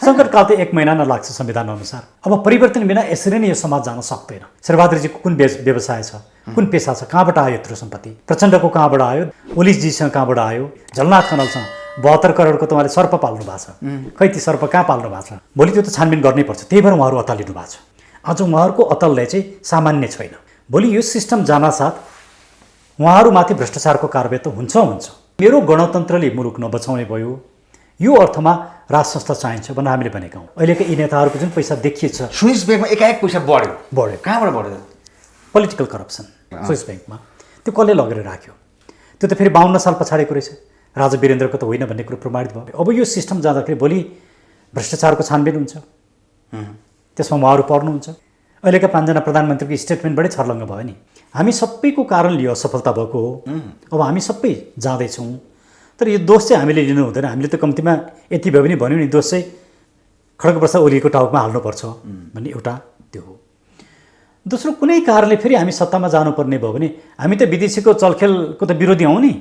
सङ्कटकाल त 1 महिना नलाग्छ संविधान अनुसार। अब परिवर्तन बिना यसरी नै यो समाज जान सक्दैन। शेरबहादुरजीको कुन व्यवसाय छ, कुन पेसा छ, कहाँबाट आयो यत्रो सम्पत्ति? प्रचण्डको कहाँबाट आयो? ओलीजीसँग कहाँबाट आयो? झलनाथ खनालसँग 72 करोडको त उहाँले सर्प पाल्नु भएको छ। खै ती सर्प कहाँ पाल्नु भएको छ? भोलि त्यो त छानबिन गर्नै पर्छ। त्यही भएर उहाँहरू अतालिनु भएको छ। आज उहाँहरूको अतलले चाहिँ सामान्य छैन। भोलि यो सिस्टम जानासाथ उहाँहरूमाथि भ्रष्टाचारको कारबाही त हुन्छ। मेरो गणतन्त्रले मुलुक नबचाउने भयो, यो अर्थमा राज संस्था चाहिन्छ भनेर हामीले भनेका हौँ। अहिलेका यी नेताहरूको जुन पैसा देखिएछ, स्विस ब्याङ्कमा एकाएक पैसा बढ्यो। कहाँबाट बढ्यो? पोलिटिकल करप्सन स्विस ब्याङ्कमा। त्यो कसले लगेर राख्यो? त्यो त फेरि 52 साल पछाडिको रहेछ। राजा वीरेन्द्रको त होइन भन्ने कुरो प्रमाणित भयो। अब यो सिस्टम जाँदाखेरि भोलि भ्रष्टाचारको छानबिन हुन्छ, त्यसमा उहाँहरू पर्नुहुन्छ। अहिलेका 5 जना प्रधानमन्त्रीको स्टेटमेन्टबाटै छर्लङ्ग भयो नि। हामी सबैको कारणले यो असफलता भएको हो। अब हामी सबै जाँदैछौँ, तर यो दोष चाहिँ हामीले लिनु हुँदैन। हामीले त कम्तीमा यति भए पनि भन्यो नि, दोष चाहिँ खड्गप्रसाद ओलीको टाउकोमा हाल्नुपर्छ भन्ने एउटा त्यो हो। दोस्रो, कुनै कारणले फेरि हामी सत्तामा जानुपर्ने भयो भने हामी त विदेशीको चलखेलको त विरोधी हौँ नि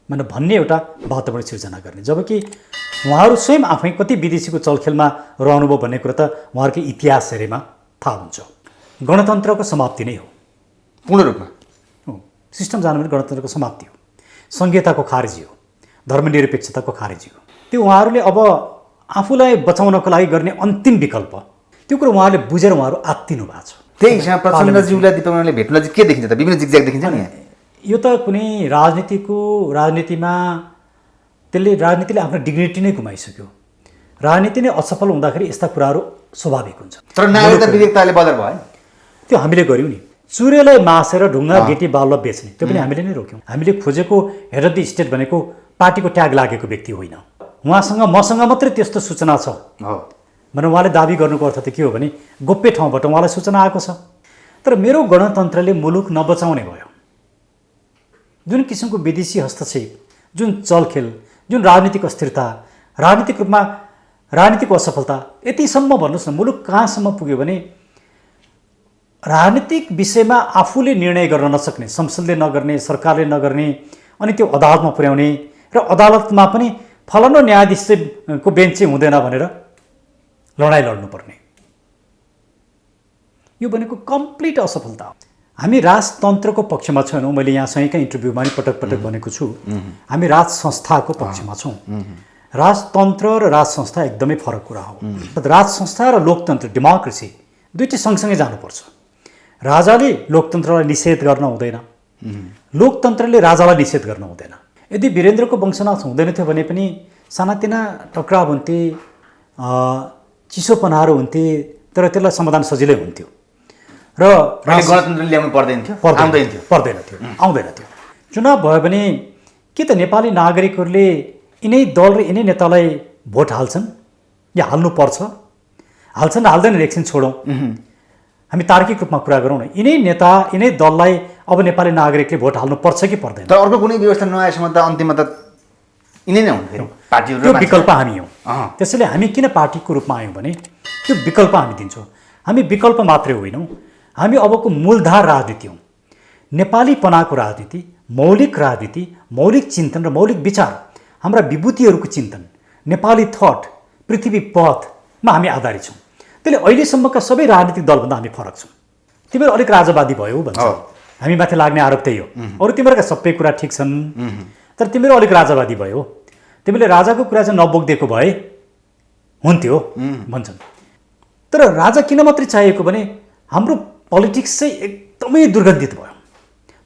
भन्ने एउटा वातावरण सिर्जना गर्ने। जबकि उहाँहरू स्वयं आफै कति विदेशीको चलखेलमा रहनुभयो भन्ने कुरा त उहाँहरूकै इतिहास हेरेमा थाहा हुन्छ। गणतन्त्रको समाप्ति नै हो, पूर्ण रूपमा हो। सिस्टम जानु भने गणतन्त्रको समाप्ति हो, संघीयताको खारेजी हो, धर्मनिरपेक्षताको खारेजी हो। त्यो उहाँहरूले अब आफूलाई बचाउनको लागि गर्ने अन्तिम विकल्प, त्यो कुरो उहाँहरूले बुझेर उहाँहरू आत्तिनु भएको छ। त्यही हिसाबमा प्रचण्डज्यूलाई दिपावलीले भेट्नुलाई चाहिँ के देखिन्छ त? विभिन्न जिगज्याग देखिन्छ नि यहाँ। यो त कुनै राजनीतिमा त्यसले राजनीतिले आफ्नो डिग्निटी नै गुमाइसक्यो। राजनीति नै असफल हुँदाखेरि यस्ता कुराहरू स्वाभाविक हुन्छ। तर नागरिकता विवेकताले बदर भयो। त्यो हामीले गर्यौँ नि। चुरेलाई मासेर ढुङ्गा गेटी बालुवा बेच्ने, त्यो पनि हामीले नै रोक्यौँ। हामीले खोजेको हेड अफ द स्टेट भनेको पार्टीको ट्याग लागेको व्यक्ति होइन। उहाँसँग मसँग मात्रै त्यस्तो सूचना छ भने उहाँले दाबी गर्नुको अर्थ त के हो भने गोप्य ठाउँबाट उहाँलाई सूचना आएको छ। तर मेरो गणतन्त्रले मुलुक नबचाउने भयो। जुन किसिमको विदेशी हस्तक्षेप, जुन चलखेल, जुन राजनीतिक अस्थिरता, राजनीतिक रूपमा राजनीतिक असफलता, यतिसम्म भन्नुहोस् न मुलुक कहाँसम्म पुग्यो भने राजनीतिक विषयमा आफूले निर्णय गर्न नसक्ने, संसदले नगर्ने, सरकारले नगर्ने, अनि त्यो अदालतमा पुर्याउने र अदालतमा पनि फलानु न्यायाधीशको बेन्च चाहिँ हुँदैन भनेर लडाइँ लड्नुपर्ने, यो भनेको कम्प्लिट असफलता हो। हामी राजतन्त्रको पक्षमा छैनौँ। मैले यहाँसँगैका इन्टरभ्यूमा पनि पटक पटक भनेको छु, हामी राज संस्थाको पक्षमा छौँ। राजतन्त्र र राज संस्था एकदमै फरक कुरा हो। राज संस्था र लोकतन्त्र, डेमोक्रेसी दुईटै सँगसँगै जानुपर्छ। राजाले लोकतन्त्रलाई निषेध गर्न हुँदैन, लोकतन्त्रले राजालाई निषेध गर्न हुँदैन। यदि वीरेन्द्रको वंशनाथ हुँदैन थियो भने पनि सानातिना टक्राव हुन्थे, चिसोपनाहरू हुन्थे, तर त्यसलाई समाधान सजिलै हुन्थ्यो र गणतन्त्र ल्याउनु पर्दैन थियो, आउँदैन थियो। चुनाव भयो भने के त नेपाली नागरिकहरूले यिनै दल र यिनै नेतालाई भोट हाल्छन् या हाल्नुपर्छ? हाल्छन् र हाल्दैन, एकछिन छोडौँ, हामी तार्किक रूपमा कुरा गरौँ न। यिनै नेता, यिनै दललाई अब नेपाली नागरिकले भोट हाल्नुपर्छ कि पर्दैन? तर अर्को कुनै व्यवस्था नआएसम्म त अन्तिममा त यिनै नै हुन्थ्यो पार्टीहरू। त्यो विकल्प हामी हौँ। त्यसैले हामी किन पार्टीको रूपमा आयौँ भने त्यो विकल्प हामी दिन्छौँ। हामी विकल्प मात्रै होइनौँ, हामी अबको मूलधार राजनीति हौँ। नेपालीपनाको राजनीति, मौलिक राजनीति, मौलिक चिन्तन र मौलिक विचार, हाम्रा विभूतिहरूको चिन्तन, नेपाली थट, पृथ्वी पथमा हामी आधारित छौँ। त्यसले अहिलेसम्मका सबै राजनीतिक दलभन्दा हामी फरक छौँ। तिमीहरू अलिक राजावादी भयो भन्छ, हामी माथि लाग्ने आरोप त्यही हो। अरू तिमीहरूका सबै कुरा ठिक छन्, तर तिमीहरू अलिक राजावादी भयो, तिमीले राजाको कुरा चाहिँ नबोकिदिएको भए हुन्थ्यो भन्छन्। तर राजा किन मात्रै चाहिएको भने हाम्रो पोलिटिक्स चाहिँ एकदमै दुर्गन्धित भयो।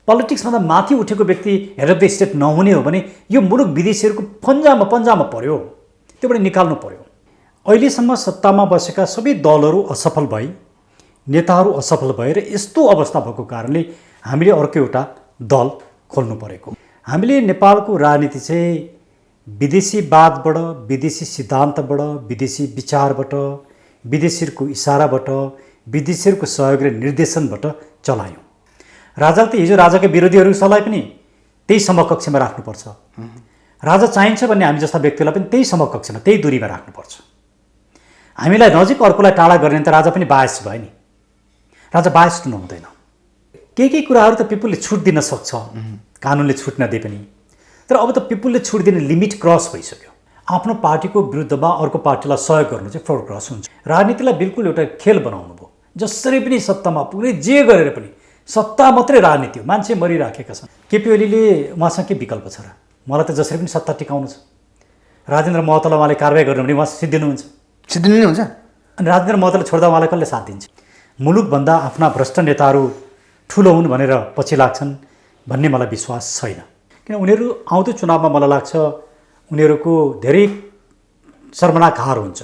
पोलिटिक्सभन्दा माथि उठेको व्यक्ति हेड अफ द स्टेट नहुने हो भने यो मुलुक विदेशीहरूको पन्जामा पर्यो, त्योबाट निकाल्नु पर्यो। अहिलेसम्म सत्तामा बसेका सबै दलहरू असफल भए, नेताहरू असफल भएर यस्तो अवस्था भएको कारणले हामीले अर्को एउटा दल खोल्नु परेको। हामीले नेपालको राजनीति चाहिँ विदेशीवादबाट, विदेशी सिद्धान्तबाट, विदेशी विचारबाट, विदेशीहरूको इसाराबाट, विदेशीहरूको सहयोग र निर्देशनबाट चलायौँ। राजाले त हिजो राजाका विरोधीहरूको सल्लाह पनि त्यही समकक्षमा राख्नुपर्छ। राजा चाहिन्छ भन्ने हामी जस्ता व्यक्तिलाई पनि त्यही समकक्षमा, त्यही दूरीमा राख्नुपर्छ। हामीलाई नजिक अर्कोलाई टाढा गर्ने त राजा पनि बायस भयो नि। राजा बायस हुनु हुँदैन। केही कुराहरू त पिपुलले छुट दिन सक्छ, कानुनले छुट नदिए पनि। तर अब त पिपुलले छुट दिने लिमिट क्रस भइसक्यो। आफ्नो पार्टीको विरुद्धमा अर्को पार्टीलाई सहयोग गर्नु चाहिँ फ्रड क्रस हुन्छ। राजनीतिलाई बिल्कुल एउटा खेल बनाउनु भयो, जसरी पनि सत्तामा पुग्ने जे गरेर पनि सत्ता मात्रै राजनीति हो। मान्छे मरिराखेका छन्। केपी ओलीले उहाँसँग के विकल्प छ र? मलाई त जसरी पनि सत्ता टिकाउनु छ। राजेन्द्र महतोलाई उहाँले कारवाही गर्नु भने उहाँ सिद्धिनुहुन्छ, सिद्धिनु नै हुन्छ। अनि राजेन्द्र महतोले छोड्दा उहाँलाई कसले साथ दिन्छ? मुलुकभन्दा आफ्ना भ्रष्ट नेताहरू ठुलो हुन् भनेर पछि लाग्छन् भन्ने मलाई विश्वास छैन। किन उनीहरू आउँदो चुनावमा मलाई लाग्छ उनीहरूको धेरै शर्मनाक हार हुन्छ।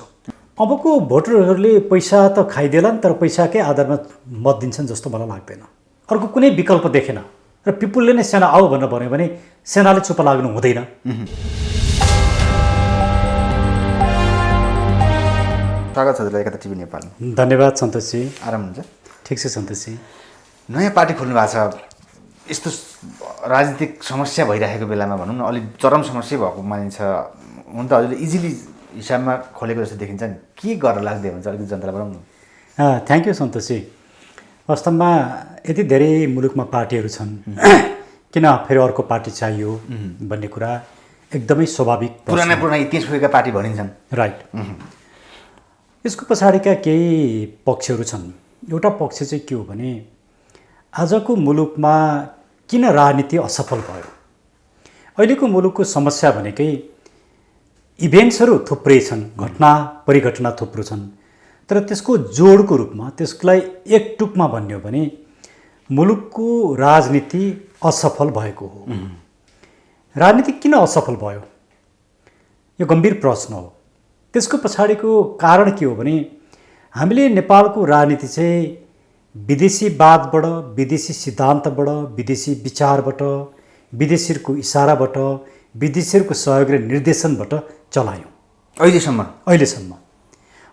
अबको भोटरहरूले पैसा त खाइदेलान्, तर पैसाकै आधारमा मत दिन्छन् जस्तो मलाई लाग्दैन। अर्को कुनै विकल्प देखेन र पिपुलले नै सेना आऊ भनेर भन्यो भने सेनाले चुप लाग्नु हुँदैन। स्वागत छ हजुरलाई एकता टिभी नेपालमा। धन्यवाद सन्तोषजी। आराम हुन्छ? ठिक छ सन्तोषजी। नयाँ पार्टी खोल्नु भएको छ, यस्तो राजनीतिक समस्या भइरहेको बेलामा भनौँ न अलिक चरम समस्या भएको मानिन्छ। हुन त हजुरले इजिली हिसाबमा खोलेको जस्तो देखिन्छ नि, के गरेर लाग्दै हुन्छ अलिकति जनतालाई बनाउनु। Thank you Santoshji. वास्तवमा यति धेरै मुलुकमा पार्टीहरू छन्, किन फेरि अर्को पार्टी चाहियो भन्ने कुरा एकदमै स्वाभाविक। पुराना इतिहास पुगेका पार्टी भनिन्छन्। राइट। यसको पछाडिका केही पक्षहरू छन्। एउटा पक्ष चाहिँ के हो भने आजको मुलुकमा किन राजनीति असफल भयो। अहिलेको मुलुकको समस्या भनेकै इभेन्ट्सहरू थुप्रै छन्, घटना परिघटना थुप्रो छन्, तर त्यसको जोडको रूपमा त्यसलाई एक टुकमा भन्यो भने मुलुकको राजनीति असफल भएको हो। राजनीति किन असफल भयो यो गम्भीर प्रश्न हो। त्यसको पछाडिको कारण के हो भने हामीले नेपालको राजनीति चाहिँ विदेशीवादबाट, विदेशी सिद्धान्तबाट, विदेशी विचारबाट, विदेशीहरूको इसाराबाट, विदेशीहरूको सहयोग र निर्देशनबाट चलायौँ अहिलेसम्म।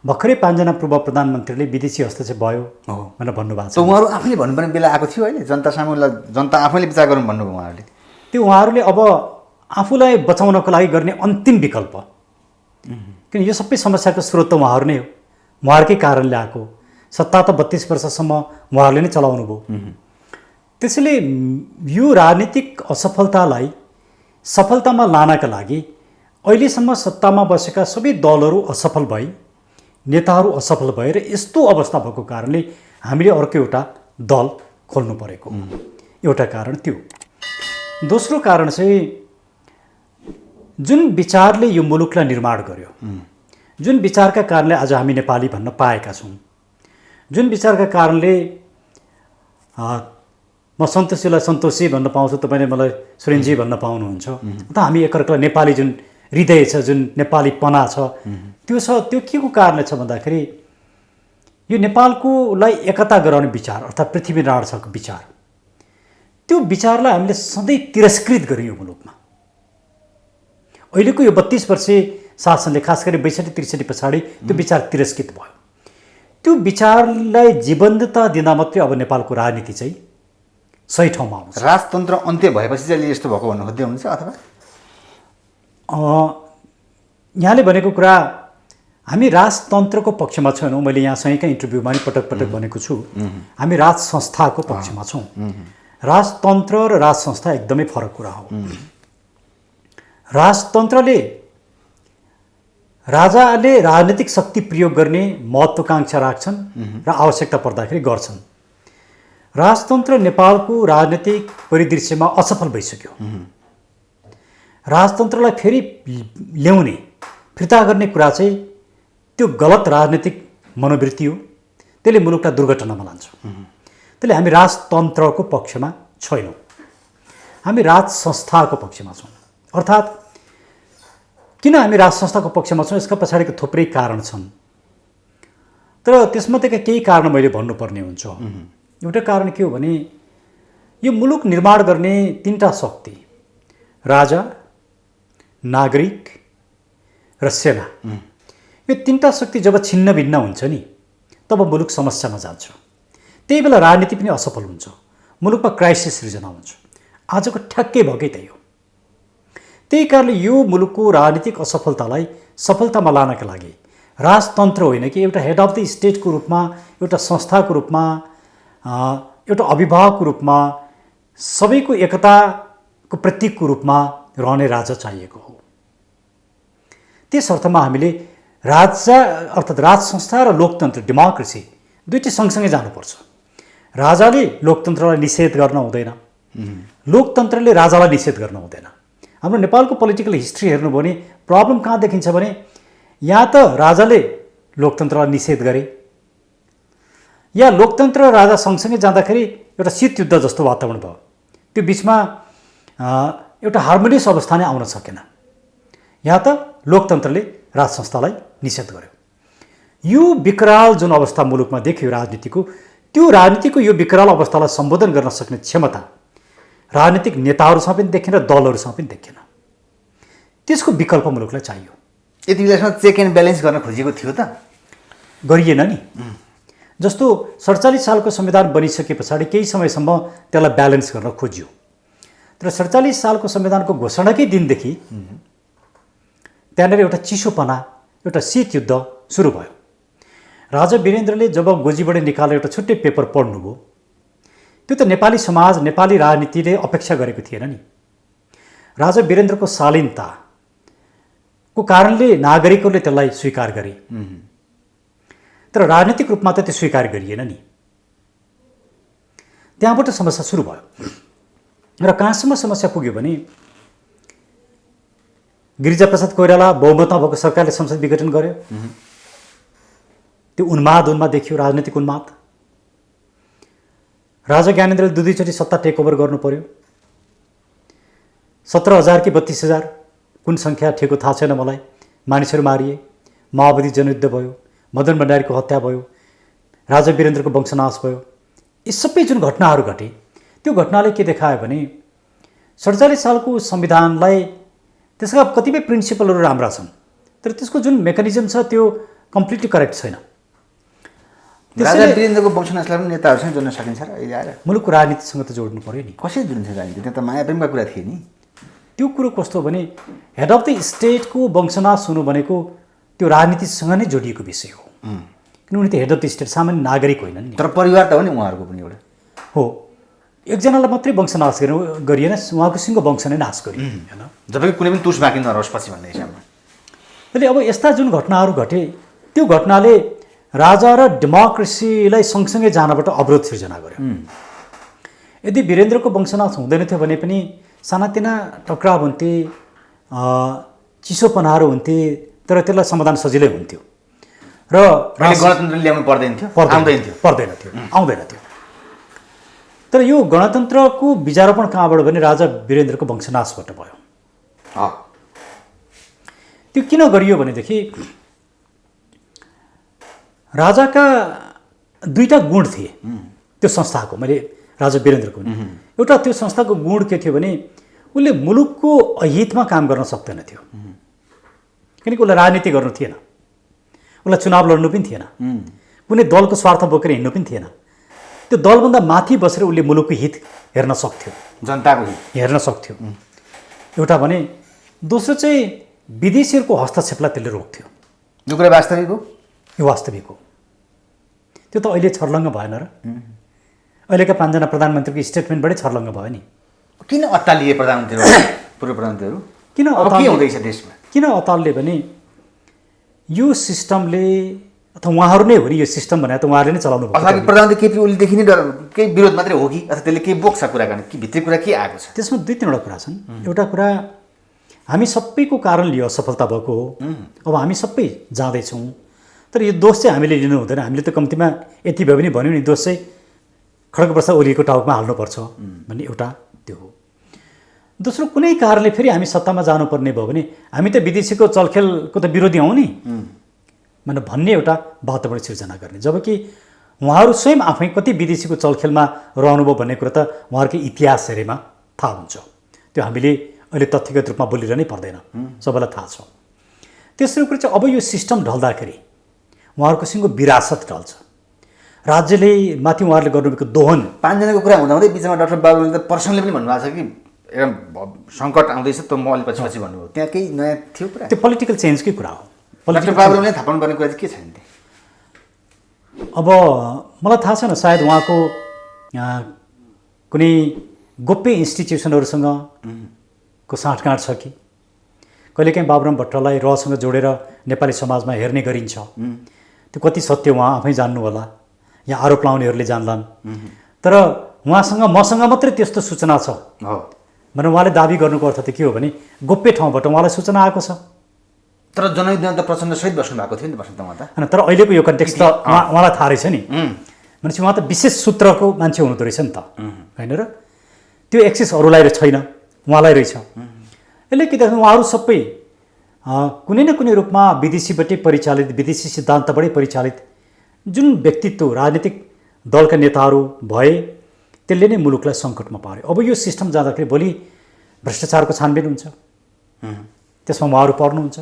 भर्खरै 5 जना पूर्व प्रधानमन्त्रीले विदेशी हस्तक्षेप भयो भनेर भन्नुभएको छ। उहाँहरू आफैले भन्नुपर्ने बेला आएको थियो अहिले जनता सामुलाई, जनता आफैले विचार गरौँ भन्नुभयो उहाँहरूले। त्यो उहाँहरूले अब आफूलाई बचाउनको लागि गर्ने अन्तिम विकल्प, किन यो सबै समस्याको स्रोत त उहाँहरू नै हो, उहाँहरूकै कारणले आएको। सत्ता त 32 वर्षसम्म उहाँहरूले नै चलाउनु भयो। त्यसैले यो राजनीतिक असफलतालाई सफलतामा लानका लागि अहिलेसम्म सत्तामा बसेका सबै दलहरू असफल भए, नेताहरू असफल भएर यस्तो अवस्था भएको कारणले हामीले अर्को एउटा दल खोल्नु परेको एउटा कारण त्यो। दोस्रो कारण चाहिँ जुन विचारले यो मुलुकलाई निर्माण गर्यो, जुन विचारका कारणले आज हामी नेपाली भन्न पाएका छौँ, जुन विचारका कारणले म सन्तोषीलाई सन्तोषी भन्न पाउँछु, तपाईँले मलाई सुरेनजी भन्न पाउनुहुन्छ, त हामी एकअर्कालाई नेपाली जुन हृदय छ, जुन नेपालीपना छ, त्यो छ। त्यो के को कारणले छ भन्दाखेरि यो नेपालकोलाई एकता गराउने विचार अर्थात् पृथ्वीनारायण शाहको विचार, त्यो विचारलाई हामीले सधैँ तिरस्कृत गर्यौँ यो मुलुकमा। अहिलेको यो 32 वर्षे शासनले खास गरी 62-63 पछाडि त्यो विचार तिरस्कृत भयो। त्यो विचारलाई जीवन्तता दिँदा मात्रै अब नेपालको राजनीति चाहिँ सही ठाउँमा आउँछ। राजतन्त्र अन्त्य भएपछि चाहिँ यस्तो भएको भन्नु खोज्दै हुनुहुन्छ अथवा यहाँले भनेको कुरा हामी राजतन्त्रको पक्षमा छैनौँ। मैले यहाँसँगैका इन्टरभ्यूमा पनि पटक पटक भनेको छु, हामी राज संस्थाको पक्षमा छौँ। राजतन्त्र र राज संस्था एकदमै फरक कुरा हो। राजतन्त्रले राजाले राजनीतिक शक्ति प्रयोग गर्ने महत्त्वाकांक्षा राख्छन् र आवश्यकता पर्दाखेरि गर्छन्। राजतन्त्र नेपालको राजनीतिक परिदृश्यमा असफल भइसक्यो। राजतन्त्रलाई फेरि ल्याउने, फिर्ता गर्ने कुरा चाहिँ त्यो गलत राजनीतिक मनोवृत्ति हो, त्यसले मुलुकलाई दुर्घटनामा लान्छ। त्यसले हामी राजतन्त्रको पक्षमा छैनौँ, हामी राज संस्थाको पक्षमा छौँ। अर्थात् किन हामी राज संस्थाको पक्षमा छौँ यसका पछाडिको थुप्रै कारण छन्, तर त्यसमध्येका केही कारण मैले भन्नुपर्ने हुन्छ। एउटा कारण के हो भने यो मुलुक निर्माण गर्ने 3टा शक्ति, राजा, नागरिक र सेना, यो 3टा शक्ति जब छिन्न भिन्न हुन्छ नि तब मुलुक समस्यामा जान्छ। त्यही बेला राजनीति पनि असफल हुन्छ, मुलुकमा क्राइसिस सृजना हुन्छ। आजको ठ्याक्कै भएकै त्यही हो। त्यही कारणले यो मुलुकको राजनीतिक असफलतालाई सफलतामा लानका लागि राजतन्त्र होइन कि एउटा हेड अफ द स्टेटको रूपमा, एउटा संस्थाको रूपमा, एउटा अभिभावकको रूपमा, सबैको एकताको प्रतीकको रूपमा रहने राजा चाहिएको हो। त्यस अर्थमा हामीले राजा अर्थात् राज संस्था र लोकतन्त्र डेमोक्रेसी दुईटै सँगसँगै जानुपर्छ। राजाले लोकतन्त्रलाई निषेध गर्न हुँदैन, लोकतन्त्रले राजालाई निषेध गर्न हुँदैन। हाम्रो नेपालको पोलिटिकल हिस्ट्री हेर्नुभयो भने प्रब्लम कहाँ देखिन्छ भने या त राजाले लोकतन्त्रलाई निषेध गरे या लोकतन्त्र र राजा सँगसँगै जाँदाखेरि एउटा शीत युद्ध जस्तो वातावरण भयो। त्यो बिचमा एउटा हार्मोनियस अवस्था नै आउन सकेन। या त लोकतन्त्रले राज संस्थालाई निषेध गर्यो। यो विकराल जुन अवस्था मुलुकमा देखियो राजनीतिको, त्यो राजनीतिको यो विकराल अवस्थालाई सम्बोधन गर्न सक्ने क्षमता राजनीतिक नेताहरूसँग पनि देखिएन, दलहरूसँग पनि देखिएन। त्यसको विकल्प मुलुकलाई चाहियो। यति बेलासम्म चेक एन्ड ब्यालेन्स गर्न खोजिएको थियो त, गरिएन नि। जस्तो 47 सालको संविधान बनिसके पछाडि केही समयसम्म त्यसलाई ब्यालेन्स गर्न खोजियो, तर 47 सालको संविधानको घोषणाकै दिनदेखि त्यहाँनिर एउटा चिसोपना, एउटा शीत युद्ध सुरु भयो। राजा वीरेन्द्रले जब गोजीबाट निकालेर एउटा छुट्टै पेपर पढ्नुभयो, त्यो त नेपाली समाज, नेपाली राजनीतिले अपेक्षा गरेको थिएन नि। राजा वीरेन्द्रको शालीनताको कारणले नागरिकहरूले त्यसलाई स्वीकार गरे, तर राजनीतिक रूपमा त त्यो स्वीकार गरिएन नि। त्यहाँबाट समस्या सुरु भयो र कहाँसम्म समस्या पुग्यो भने गिरिजाप्रसाद कोइराला बहुमतमा भएको सरकारले संसद विघटन गर्यो। त्यो उन्माद देखियो, राजनीतिक उन्माद। राजा ज्ञानेन्द्रले दुईचोटि सत्ता टेक ओभर गर्नु पर्यो। 17,000 कि 32,000 कुन सङ्ख्या ठेको थाहा छैन मलाई, मानिसहरू मारिए, माओवादी जनयुद्ध भयो, मदन भण्डारीको हत्या भयो, राजा वीरेन्द्रको वंशनाश भयो। यी सबै जुन घटनाहरू घटे, त्यो घटनाले के देखायो भने 47 सालको संविधानलाई त्यसका कतिपय प्रिन्सिपलहरू राम्रा छन्, तर त्यसको जुन मेकानिजम छ त्यो कम्प्लिटली करेक्ट छैन। राजा वीरेन्द्रको वंशनाशलाई पनि नेताहरूसँग जोड्न सकिन्छ र अहिले आएर मुलुकको राजनीतिसँग त जोड्नु पर्यो नि। कसरी जोडिन्छ राजनीति? त्यहाँ त माया प्रेमका कुरा थिए नि। त्यो कुरो कस्तो भने हेड अफ द स्टेटको वंशनाश हुनु भनेको त्यो राजनीतिसँग नै जोडिएको विषय हो, किनभने त्यो हेड अफ द स्टेट सामान्य नागरिक होइनन् नि। तर परिवार त हो नि उहाँहरूको पनि एउटा हो। एकजनालाई मात्रै वंशनाश गरिएन, उहाँको सिङ्गो वंश नै नाश गरियो होइन। जबकि कुनै पनि तुस बाँकी नरोस् पछि भन्ने हिसाबमा। अहिले अब यस्ता जुन घटनाहरू घटे, त्यो घटनाले राजा र डेमोक्रेसीलाई सँगसँगै जानबाट अवरोध सिर्जना गर्यो। यदि वीरेन्द्रको वंशनाश हुँदैन थियो भने पनि सानातिना टक्राव हुन्थे, चिसोपनाहरू हुन्थे, तर त्यसलाई समाधान सजिलै हुन्थ्यो र गणतन्त्र ल्याउनु पर्दैन थियो। तर यो गणतन्त्रको बीजारोपण कहाँबाट भने राजा वीरेन्द्रको वंशनाशबाट भयो। त्यो किन गरियो भनेदेखि राजाका दुईटा गुण थिए त्यो संस्थाको, मैले राजा वीरेन्द्रको नि एउटा त्यो संस्थाको गुण के थियो भने उसले मुलुकको अहितमा काम गर्न सक्दैन थियो, किनकि उसलाई राजनीति गर्नु थिएन, उसलाई चुनाव लड्नु पनि थिएन, कुनै दलको स्वार्थ बोकेर हिँड्नु पनि थिएन। त्यो दलभन्दा माथि बसेर उसले मुलुकको हित हेर्न सक्थ्यो, जनताको हित हेर्न सक्थ्यो एउटा भने। दोस्रो चाहिँ विदेशीहरूको हस्तक्षेपलाई त्यसले रोक्थ्यो। यो कुरा वास्तविक हो? यो वास्तविक हो। त्यो त अहिले छर्लङ्ग भएन र? अहिलेका 5 जना प्रधानमन्त्रीको स्टेटमेन्टबाटै छर्लङ्ग भयो नि। किन अत्तालिए प्रधानमन्त्री, पूर्व प्रधानमन्त्रीहरू? किन के हुँदैछ देशमा? किन अत्तालिए भने यो सिस्टमले, अथवा उहाँहरू नै हो नि यो सिस्टम भनेर त उहाँहरूले नै चलाउनु भयो। अथवा प्रधानमन्त्री केपी ओलीदेखि नै केही विरोध मात्रै हो कि अथवा त्यसले केही बोक्छ कुरा गर्ने कि भित्री कुरा के आएको छ? त्यसमा 2-3वटा कुरा छन्। एउटा कुरा हामी सबैको कारणले यो असफलता भएको हो। अब हामी सबै जाँदैछौँ, तर यो दोष चाहिँ हामीले लिनु हुँदैन। हामीले त कम्तीमा यति भए पनि भन्यो नि, दोष चाहिँ खड्गप्रसाद ओलीको टाउकोमा हाल्नुपर्छ भन्ने एउटा त्यो हो। दोस्रो, कुनै कारणले फेरि हामी सत्तामा जानुपर्ने भयो भने हामी त विदेशीको चलखेलको त विरोधी हौँ नि भन्ने एउटा वातावरण सिर्जना गर्ने। जबकि उहाँहरू स्वयं आफै कति विदेशीको चलखेलमा रहनुभयो भन्ने कुरा त उहाँहरूकै इतिहास हेरेमा थाहा हुन्छ। त्यो हामीले अहिले तथ्यगत रूपमा बोलिरहनै पर्दैन, सबैलाई थाहा छ। तेस्रो कुरा चाहिँ अब यो सिस्टम ढल्दाखेरि उहाँहरूको सिङ्गो विरासत ढल्छ। राज्यले माथि उहाँहरूले गर्नुभएको दोहन। 5 जनाको कुरा हुँदाहुँदै बिचमा डाक्टर बाबुले त पर्सनली पनि भन्नुभएको छ कि एउटा सङ्कट आउँदैछ, त म अलि पछि भन्नुभयो। त्यहाँ केही नयाँ थियो कुरा? त्यो पोलिटिकल चेन्जकै कुरा हो। डाक्टर बाबुले थाहा पाउनुपर्ने कुरा चाहिँ के छैन? अब मलाई थाहा छैन, सायद उहाँको कुनै गोप्य इन्स्टिट्युसनहरूसँग को साँठगाँठ छ कि कहिलेकाहीँ बाबुराम भट्टराईलाई रसँग जोडेर नेपाली समाजमा हेर्ने गरिन्छ। त्यो कति सत्य उहाँ आफै जान्नु होला, या आरोप लाउनेहरूले जान्लान्। तर उहाँसँग मसँग मात्रै त्यस्तो सूचना छ भनेर उहाँले दाबी गर्नुको अर्थ त के हो भने गोप्य ठाउँबाट उहाँलाई सूचना आएको छ। तर जनयुद्धमा त प्रचण्ड सहित बस्नु भएको थियो नि त बस्नु त उहाँ त। होइन, तर अहिलेको यो कन्टेक्स्ट त उहाँलाई थाहा रहेछ नि। भनेपछि उहाँ त विशेष सूत्रको मान्छे हुनुहुँदो रहेछ नि त, होइन र? त्यो एक्सेस अरूलाई छैन, उहाँलाई रहेछ। यसले के देख्नु, उहाँहरू सबै कुनै न कुनै रूपमा विदेशीबाटै परिचालित, विदेशी सिद्धान्तबाटै परिचालित जुन व्यक्तित्व राजनीतिक दलका नेताहरू भए त्यसले नै मुलुकलाई सङ्कटमा पार्यो। अब यो सिस्टम जाँदाखेरि भोलि भ्रष्टाचारको छानबिन हुन्छ, त्यसमा उहाँहरू पर्नुहुन्छ।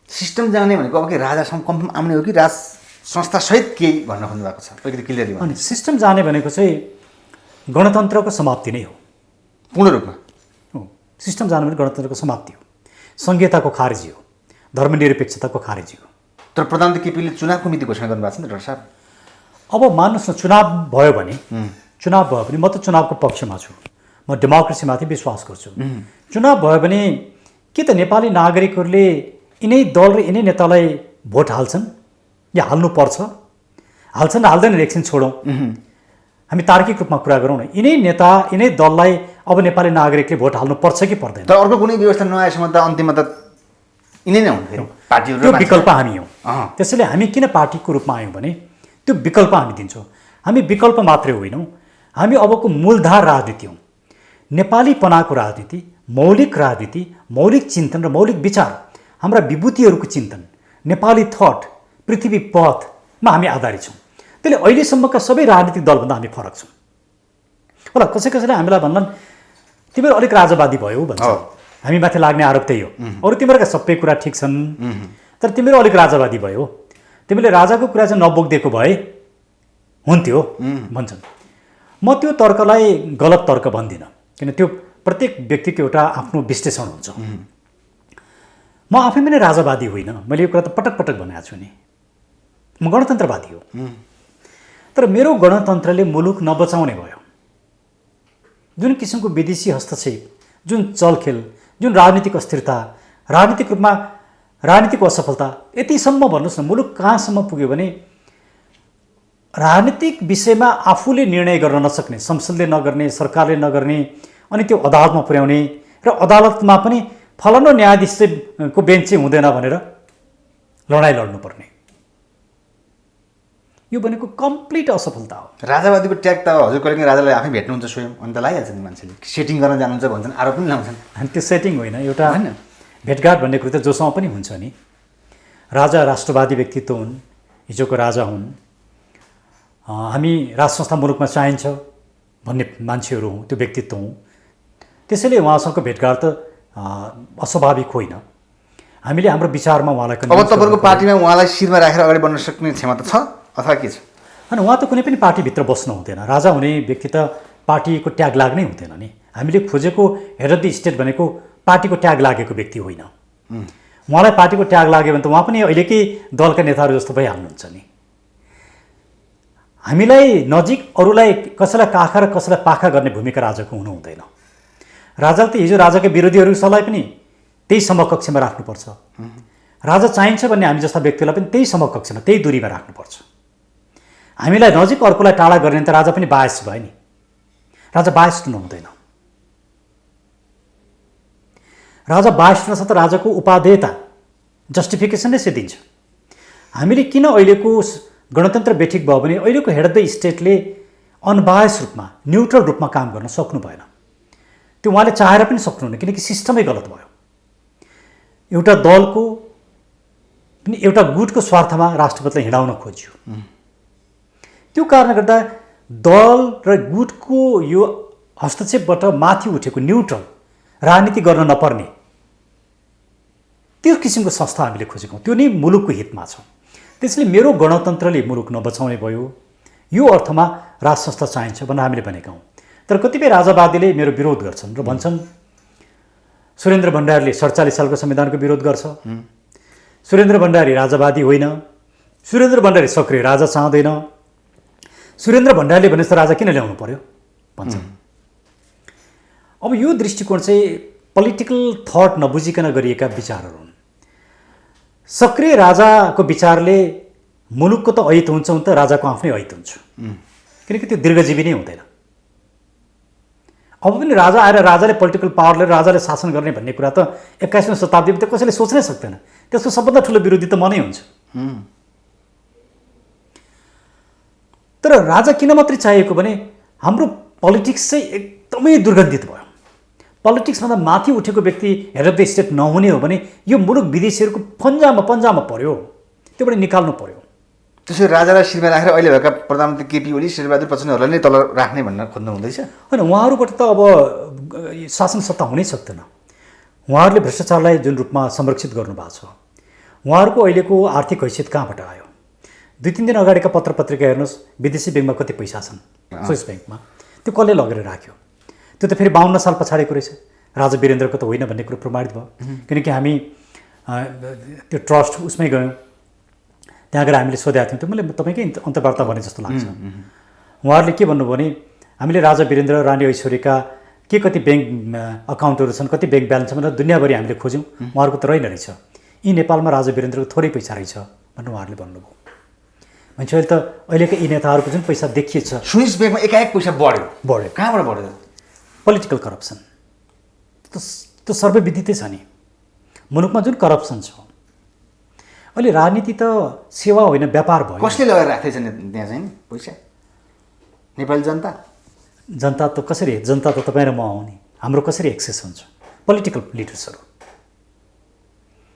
सिस्टम जाने भनेको अब के राजासँग कन्फर्म आउने हो कि राज संस्थासहित केही भन्न खोज्नु भएको छ अलिकति क्लियरली? अनि सिस्टम जाने भनेको चाहिँ गणतन्त्रको समाप्ति नै हो, पूर्ण रूपमा हो। सिस्टम जाने भने गणतन्त्रको समाप्ति हो, सङ्घीयताको खारेजी हो, धर्मनिरपेक्षताको खारेजी हो। तर प्रधानमन्त्री केपीले चुनावको मिति घोषणा गर्नुभएको छ नि डाक्टर साहब। अब मान्नुहोस् न, चुनाव भयो भने म त चुनावको पक्षमा छु, म डेमोक्रेसीमाथि विश्वास गर्छु। चुनाव भयो भने के त नेपाली नागरिकहरूले यिनै दल र यिनै नेतालाई भोट हाल्छन् या हाल्नुपर्छ? हाल्छन् र हाल्दैन, इलेक्सन छोडौँ, हामी तार्किक रूपमा कुरा गरौँ न। यिनै नेता यिनै दललाई अब नेपाली नागरिकले भोट हाल्नुपर्छ कि पर्दैन? तर अर्को कुनै व्यवस्था नआएसम्म त अन्तिममा त यिनै नै हुन्थ्यो पार्टीहरू। त्यो विकल्प हामी हौँ, त्यसैले हामी किन पार्टीको रूपमा आयौँ भने त्यो विकल्प हामी दिन्छौँ। हामी विकल्प मात्रै होइनौँ, हामी अबको मूलधार राजनीति हौँ। नेपालीपनाको राजनीति, मौलिक राजनीति, मौलिक चिन्तन र मौलिक विचार, हाम्रा विभूतिहरूको चिन्तन, नेपाली थट, पृथ्वी पथमा हामी आधारित छौँ। त्यसले अहिलेसम्मका सबै राजनीतिक दलभन्दा हामी फरक छौँ। होला कसैले हामीलाई भन्लान् तिमीहरू अलिक राजावादी भयो भन्छ, हामी माथि लाग्ने आरोप त्यही हो। अरू तिमीहरूका सबै कुरा ठिक छन्, तर तिमीहरू अलिक राजावादी भयो, तिमीले राजाको कुरा चाहिँ नबोकिदिएको भए हुन्थ्यो भन्छन्। म त्यो तर्कलाई गलत तर्क भन्दिनँ, किन त्यो प्रत्येक व्यक्तिको एउटा आफ्नो विश्लेषण हुन्छ। म आफै पनि राजावादी होइन, मैले यो कुरा त पटक पटक भनेको छु नि, म गणतन्त्रवादी हो। तर मेरो गणतन्त्रले मुलुक नबचाउने भयो। जुन किसिमको विदेशी हस्तक्षेप, जुन चलखेल, जुन राजनीतिक अस्थिरता, राजनीतिक रूपमा राजनीतिक असफलता, यतिसम्म भन्नुहोस् न मुलुक कहाँसम्म पुग्यो भने राजनीतिक विषयमा आफूले निर्णय गर्न नसक्ने, संसदले नगर्ने, सरकारले नगर्ने, अनि त्यो अदालतमा पुर्याउने, र अदालतमा पनि फलानु न्यायाधीशको बेन्च चाहिँ हुँदैन भनेर लडाइँ लड्नुपर्ने, यो भनेको कम्प्लिट असफलता हो। राजावादीको ट्याग त हजुर कहिले राजालाई आफै भेट्नुहुन्छ स्वयं, अनि त लागिहाल्छ नि मान्छेले, सेटिङ गर्न जानुहुन्छ भन्छन्, आरोप पनि लाउँछन्। अनि त्यो सेटिङ होइन, एउटा भेटघाट भन्ने कुरो त जोसँग पनि हुन्छ नि। राजा राष्ट्रवादी व्यक्तित्व हुन्, हिजोको राजा हुन्, हामी राज संस्था मुलुकमा चाहिन्छ भन्ने मान्छेहरू हौँ, त्यो व्यक्तित्व हौँ। त्यसैले उहाँसँगको भेटघाट त अस्वाभाविक होइन। हामीले हाम्रो विचारमा उहाँलाई अब तपाईँको पार्टीमा उहाँलाई शिरमा राखेर अगाडि बढ्न सक्ने क्षमता छ अथवा के छ? अनि उहाँ त कुनै पनि पार्टीभित्र बस्नु हुँदैन। राजा हुने व्यक्ति त पार्टीको ट्याग लाग्नै हुँदैन नि। हामीले खोजेको हेड अफ द स्टेट भनेको पार्टीको ट्याग लागेको व्यक्ति होइन। उहाँलाई पार्टीको ट्याग लाग्यो भने त उहाँ पनि अहिलेकै दलका नेताहरू जस्तो भइहाल्नुहुन्छ नि। हामीलाई नजिक, अरूलाई कसैलाई काखा र कसैलाई पाखा गर्ने भूमिका राजाको हुनु हुँदैन। राजाले त हिजो राजाका विरोधीहरूलाई पनि त्यही समकक्षमा राख्नुपर्छ। राजा चाहिन्छ भन्ने हामी जस्ता व्यक्तिलाई पनि त्यही समकक्षमा, त्यही दूरीमा राख्नुपर्छ। हामीलाई नजिक, अर्कोलाई टाढा गर्ने त राजा पनि बायस भयो नि। राजा बायस हुनुहुँदैन। राजा बायस रहेछ त राजाको उपादेयता, जस्टिफिकेसन नै सिद्धिन्छ। हामीले किन अहिलेको गणतन्त्र बेठिक भयो भने अहिलेको हेड अफ द स्टेटले अनबायस रूपमा, न्युट्रल रूपमा काम गर्न सक्नु भएन। त्यो उहाँले चाहेर पनि सक्नुहुन्न, किनकि सिस्टमै गलत भयो। एउटा दलको पनि एउटा गुटको स्वार्थमा राष्ट्रपतिलाई हिँडाउन खोज्यो। त्यो कारणले गर्दा दल र गुटको यो हस्तक्षेपबाट माथि उठेको न्युट्रल राजनीति गर्न नपर्ने त्यो किसिमको संस्था हामीले खोजेको, त्यो नै मुलुकको हितमा छ। त्यसैले मेरो गणतन्त्रले मुलुक नबचाउने भयो। यो अर्थमा राज संस्था चाहिन्छ भनेर हामीले भनेका हौँ। तर कतिपय राजावादीले मेरो विरोध गर्छन् र भन्छन् सुरेन्द्र भण्डारीले 47 सालको संविधानको विरोध गर्छ, सुरेन्द्र भण्डारी राजावादी होइन, सुरेन्द्र भण्डारी सक्रिय राजा चाहँदैन, सुरेन्द्र भण्डारीले भने जस्तो राजा किन ल्याउनु पर्यो भन्छन्। अब यो दृष्टिकोण चाहिँ पोलिटिकल थट नबुझिकन गरिएका विचारहरू हुन्। सक्रिय राजाको विचारले मुलुकको त ऐत हुन्छ त राजाको आफ्नै ऐत हुन्छ, किनकि त्यो दीर्घजीवी नै हुँदैन। अब पनि राजा आएर राजाले पोलिटिकल पावरले राजाले शासन गर्ने भन्ने कुरा त 21औं शताब्दीमा त कसैले सोच्नै सक्दैन। त्यसको सबभन्दा ठुलो विरोधी त मनै हुन्छ। तर राजा किन मात्रै चाहिएको भने हाम्रो पोलिटिक्स चाहिँ एकदमै दुर्गन्धित भयो। पोलिटिक्सभन्दा माथि उठेको व्यक्ति हेड अफ द स्टेट नहुने हो भने यो मुलुक विदेशीहरूको पन्जामा पर्यो, त्योबाट निकाल्नु पर्यो। त्यसरी राजालाई शिरमा राखेर अहिले भएका प्रधानमन्त्री केपी ओली शेरबहादुर प्रचण्डहरूलाई नै तल राख्ने भन्न खोज्नु हुँदैछ? होइन, उहाँहरूबाट त अब शासन सत्ता हुनै सक्दैन। उहाँहरूले भ्रष्टाचारलाई जुन रूपमा संरक्षित गर्नुभएको छ, उहाँहरूको अहिलेको आर्थिक हैसियत कहाँबाट आयो? 2-3 दिन अगाडिका पत्रपत्रिका हेर्नुहोस्, विदेशी ब्याङ्कमा कति पैसा छन्, स्विस ब्याङ्कमा, त्यो कसले लगेर राख्यो? त्यो त फेरि 52 साल पछाडिको रहेछ। राजा वीरेन्द्रको त होइन भन्ने कुरो प्रमाणित भयो, किनकि हामी त्यो ट्रस्ट उसमै गयौँ, त्यहाँ गएर हामीले सोधेका थियौँ। त्यो मैले तपाईँकै अन्तर्वार्ता भने जस्तो लाग्छ। उहाँहरूले के भन्नुभयो भने हामीले राजा वीरेन्द्र रानी ऐश्वर्यका के कति ब्याङ्क अकाउन्टहरू छन्, कति ब्याङ्क ब्यालेन्स छ भनेर दुनियाँभरि हामीले खोज्यौँ, उहाँहरूको त रहेन रहेछ। यी नेपालमा राजा वीरेन्द्रको थोरै पैसा रहेछ भनेर उहाँहरूले भन्नुभयो। मान्छे अहिले त अहिलेका यी नेताहरूको जुन पैसा देखिएछ, स्विस ब्याङ्कमा एकाएक पैसा बढ्यो। कहाँबाट बढ्यो? पोलिटिकल करप्सन त्यो सर्वविदितै छ नि। मुलुकमा जुन करप्सन छ, अहिले राजनीति त सेवा होइन व्यापार भयो। कसले लगाएर राख्दैछ त्यहाँ चाहिँ पैसा? नेपाली जनता? जनता त कसरी? जनता त तपाईँ र म हो नि। हाम्रो कसरी एक्सेस हुन्छ? पोलिटिकल लिडर्सहरू